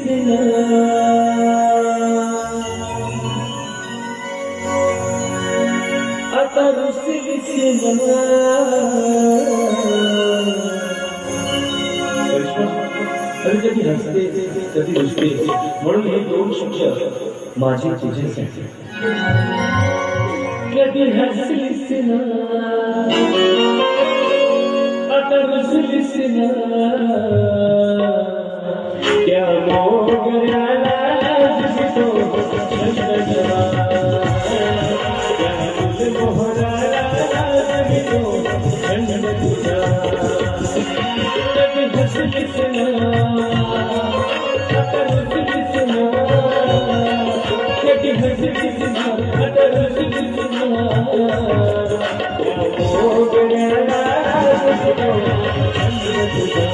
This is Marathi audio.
दिसना आता रुसली दिसना कधी कधी हसते कधी रुसते म्हणून हे दोन शब्द माझी तुझ्यासाठी कधी हसलीस ना आता रुसलीस ना क्या मोगऱ्याला दिसतो चंद्रमा क्या मोहराला दिसतो चंद्र तुझा कधी हसलीस ना आता रुसलीस ना कधी हसलीस ना आता रुसलीस ना क्या मोगऱ्याला दिसतो चंद्र तुझा